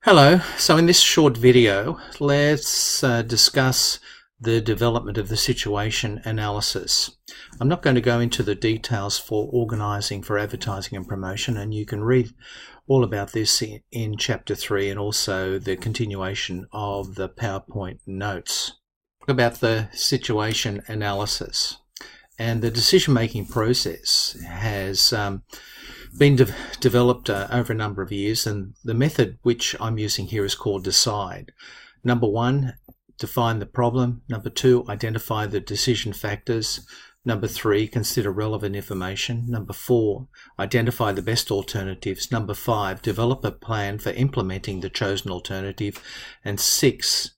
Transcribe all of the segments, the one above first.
Hello, so in this short video, let's discuss the development of the situation analysis. I'm not going to go into the details for organising for advertising and promotion, and you can read all about this in Chapter 3 and also the continuation of the PowerPoint notes. About the situation analysis, and the decision-making process has been developed over a number of years, and the method which I'm using here is called DECIDE. Number 1, define the problem. Number 2, identify the decision factors. Number 3, consider relevant information. Number 4, identify the best alternatives. Number 5, develop a plan for implementing the chosen alternative. And 6,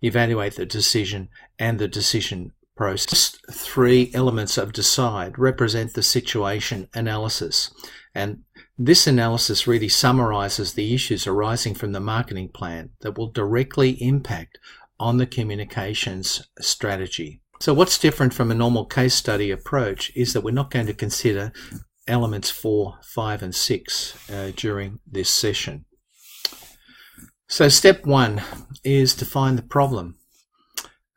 evaluate the decision and the decision process. 3 elements of DECIDE represent the situation analysis, and this analysis really summarizes the issues arising from the marketing plan that will directly impact on the communications strategy. So what's different from a normal case study approach is that we're not going to consider elements 4, 5 and 6 during this session. So step 1 is to find the problem.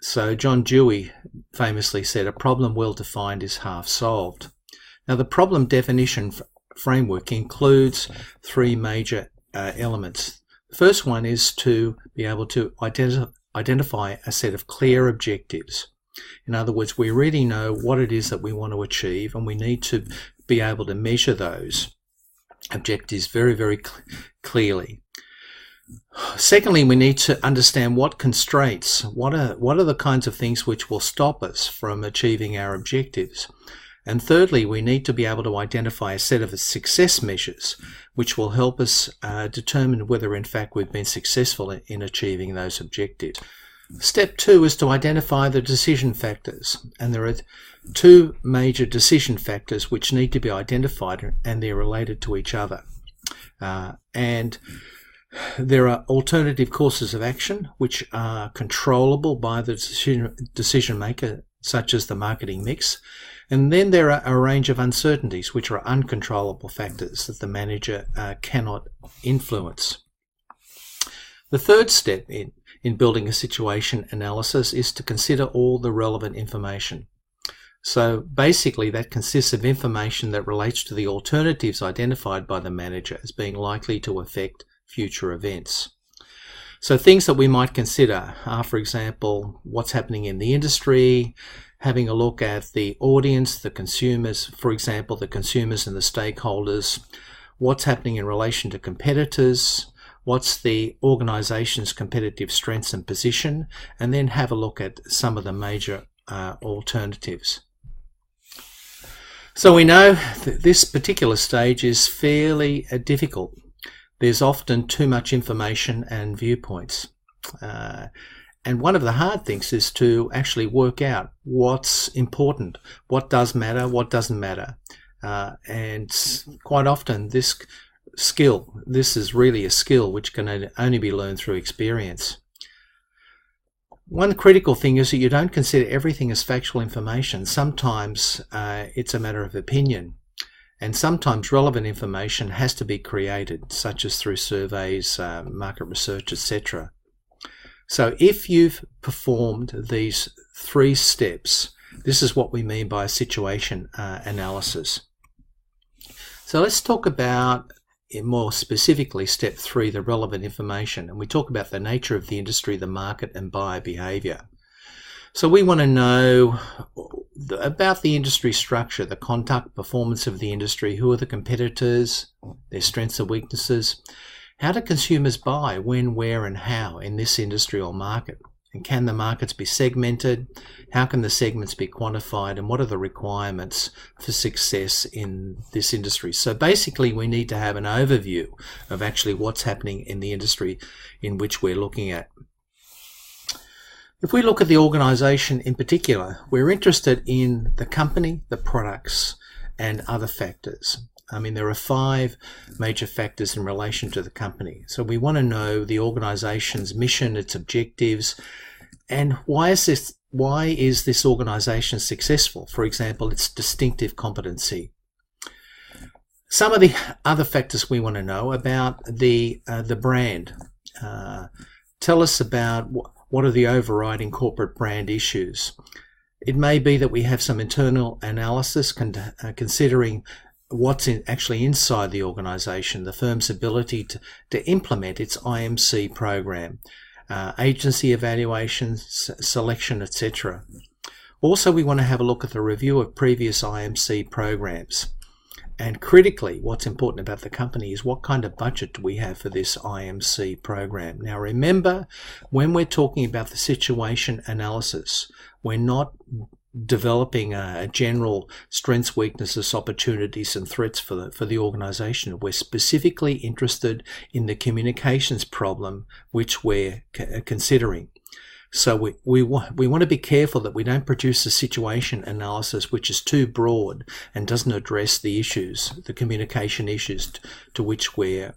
So John Dewey famously said, "A problem well defined is half solved." Now the problem definition framework includes 3 major elements. The first one is to be able to identify a set of clear objectives. In other words, we really know what it is that we want to achieve, and we need to be able to measure those objectives very, very clearly. Secondly, we need to understand what constraints, what are the kinds of things which will stop us from achieving our objectives. And thirdly, we need to be able to identify a set of success measures which will help us determine whether in fact we've been successful in achieving those objectives. Step 2 is to identify the decision factors, and there are 2 major decision factors which need to be identified, and they're related to each other. And there are alternative courses of action which are controllable by the decision maker, such as the marketing mix. And then there are a range of uncertainties which are uncontrollable factors that the manager cannot influence. The third step in building a situation analysis is to consider all the relevant information. So basically that consists of information that relates to the alternatives identified by the manager as being likely to affect future events. So things that we might consider are, for example, what's happening in the industry, having a look at the audience, the consumers, for example, the consumers and the stakeholders, what's happening in relation to competitors, what's the organization's competitive strengths and position, and then have a look at some of the major alternatives. So we know that this particular stage is fairly difficult. There's often too much information and viewpoints. And one of the hard things is to actually work out what's important, what does matter, what doesn't matter. And quite often this is really a skill which can only be learned through experience. One critical thing is that you don't consider everything as factual information. Sometimes it's a matter of opinion. And sometimes relevant information has to be created, such as through surveys, market research, etc. So if you've performed these 3 steps, this is what we mean by a situation analysis. So let's talk about, more specifically, step 3, the relevant information. And we talk about the nature of the industry, the market, and buyer behavior. So we want to know about the industry structure, the conduct, performance of the industry, who are the competitors, their strengths and weaknesses, how do consumers buy, when, where and how in this industry or market, and can the markets be segmented, how can the segments be quantified, and what are the requirements for success in this industry. So basically we need to have an overview of actually what's happening in the industry in which we're looking at. If we look at the organization in particular, we're interested in the company, the products, and other factors. I mean, there are 5 major factors in relation to the company. So we want to know the organization's mission, its objectives, and why is this organization successful? For example, its distinctive competency. Some of the other factors we want to know about the brand. tell us about what are the overriding corporate brand issues. It may be that we have some internal analysis considering what's actually inside the organisation, the firm's ability to implement its IMC program, agency evaluations, selection, etc. Also, we want to have a look at the review of previous IMC programs. And critically, what's important about the company is what kind of budget do we have for this IMC program. Now remember, when we're talking about the situation analysis, we're not developing a general strengths, weaknesses, opportunities and threats for the organisation. We're specifically interested in the communications problem which we're considering. So we want to be careful that we don't produce a situation analysis which is too broad and doesn't address the issues, the communication issues to which we're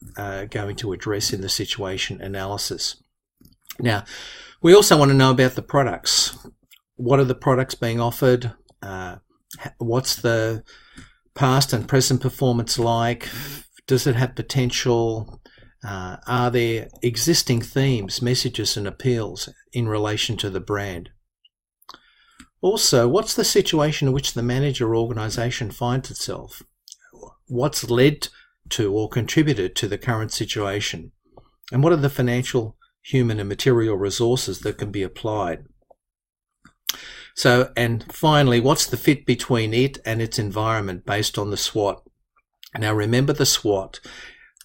going to address in the situation analysis. Now, we also want to know about the products. What are the products being offered? What's the past and present performance like? Does it have potential? Are there existing themes, messages and appeals in relation to the brand? Also, what's the situation in which the manager or organisation finds itself? What's led to or contributed to the current situation? And what are the financial, human and material resources that can be applied? So, and finally, what's the fit between it and its environment based on the SWOT? Now remember, the SWOT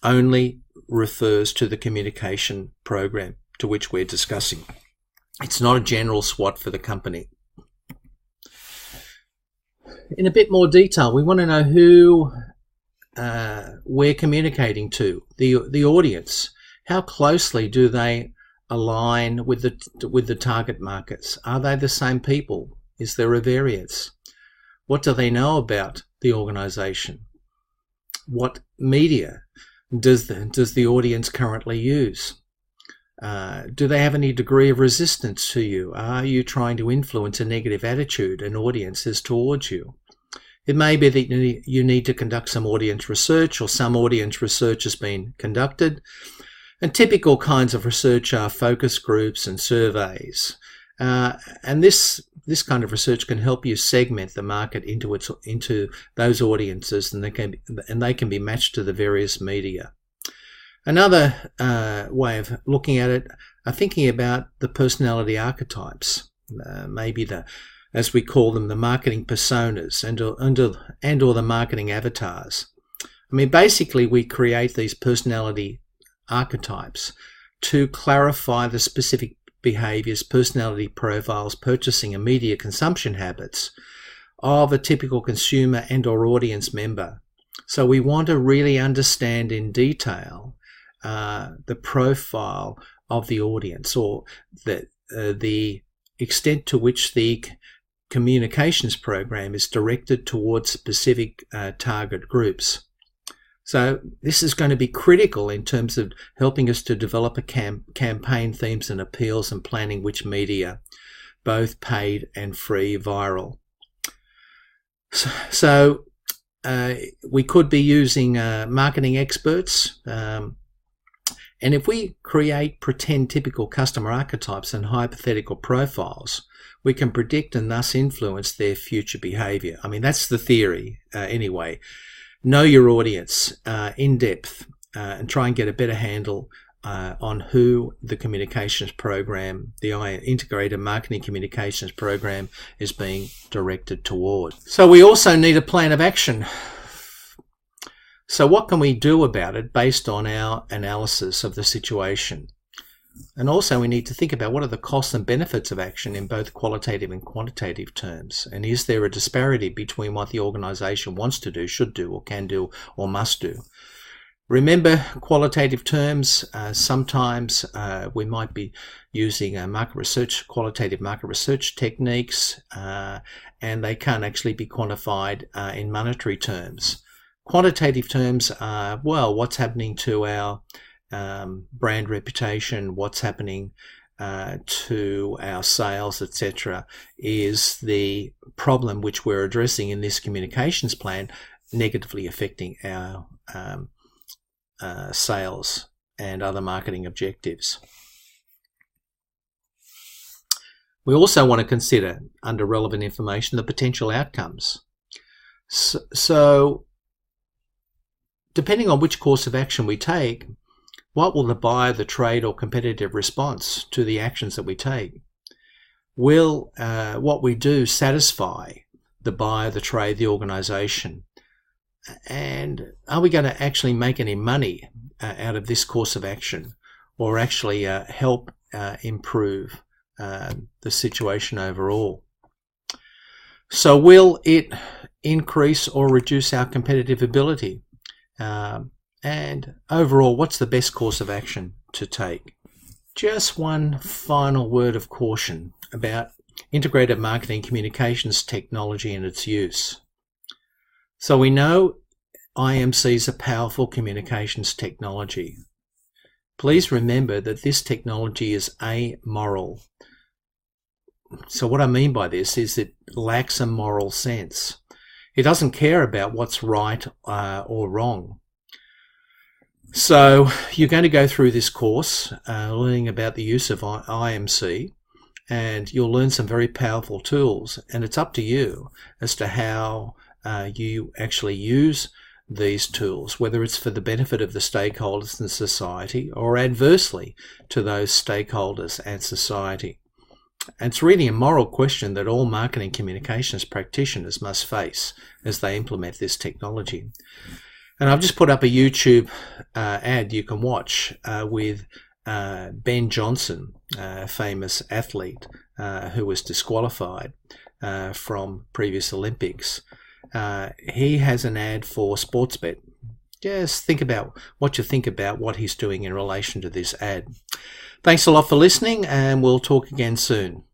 only refers to the communication program to which we're discussing. It's not a general SWOT for the company. In a bit more detail, we want to know who we're communicating to, the audience. How closely do they align with the target markets? Are they the same people? Is there a variance? What do they know about the organisation? What media does the audience currently use? Do they have any degree of resistance to you? Are you trying to influence a negative attitude an audience has towards you? It may be that you need to conduct some audience research, or some audience research has been conducted. And typical kinds of research are focus groups and surveys. And this kind of research can help you segment the market into those audiences, and they can be matched to the various media. Another way of looking at it are thinking about the personality archetypes, maybe as we call them, the marketing personas and or the marketing avatars. I mean, basically, we create these personality archetypes to clarify the specific behaviors, personality profiles, purchasing and media consumption habits of a typical consumer and or audience member. So we want to really understand in detail the profile of the audience, or the extent to which the communications program is directed towards specific target groups. So this is going to be critical in terms of helping us to develop a campaign themes and appeals, and planning which media, both paid and free, viral. So we could be using marketing experts, and if we create pretend typical customer archetypes and hypothetical profiles, we can predict and thus influence their future behaviour. I mean, that's the theory anyway. Know your audience in depth and try and get a better handle on who the communications program, the integrated marketing communications program, is being directed toward. So we also need a plan of action. So what can we do about it based on our analysis of the situation? And also we need to think about what are the costs and benefits of action in both qualitative and quantitative terms. And is there a disparity between what the organisation wants to do, should do, or can do, or must do? Remember, qualitative terms, sometimes we might be using qualitative market research techniques, and they can't actually be quantified in monetary terms. Quantitative terms are, well, what's happening to our brand reputation, what's happening to our sales, etc., is the problem which we're addressing in this communications plan negatively affecting our sales and other marketing objectives. We also want to consider, under relevant information, the potential outcomes. So depending on which course of action we take, what will the buyer, the trade, or competitive response to the actions that we take? Will what we do satisfy the buyer, the trade, the organisation? And are we going to actually make any money out of this course of action, or actually help improve the situation overall? So will it increase or reduce our competitive ability? And overall, what's the best course of action to take? Just one final word of caution about integrated marketing communications technology and its use. So we know IMC is a powerful communications technology. Please remember that this technology is amoral. So what I mean by this is it lacks a moral sense. It doesn't care about what's right or wrong. So you're going to go through this course learning about the use of IMC, and you'll learn some very powerful tools, and it's up to you as to how you actually use these tools, whether it's for the benefit of the stakeholders in society or adversely to those stakeholders and society. And it's really a moral question that all marketing communications practitioners must face as they implement this technology. And I've just put up a YouTube ad you can watch with Ben Johnson, a famous athlete who was disqualified from previous Olympics. He has an ad for Sportsbet. Just think about what you think about what he's doing in relation to this ad. Thanks a lot for listening, and we'll talk again soon.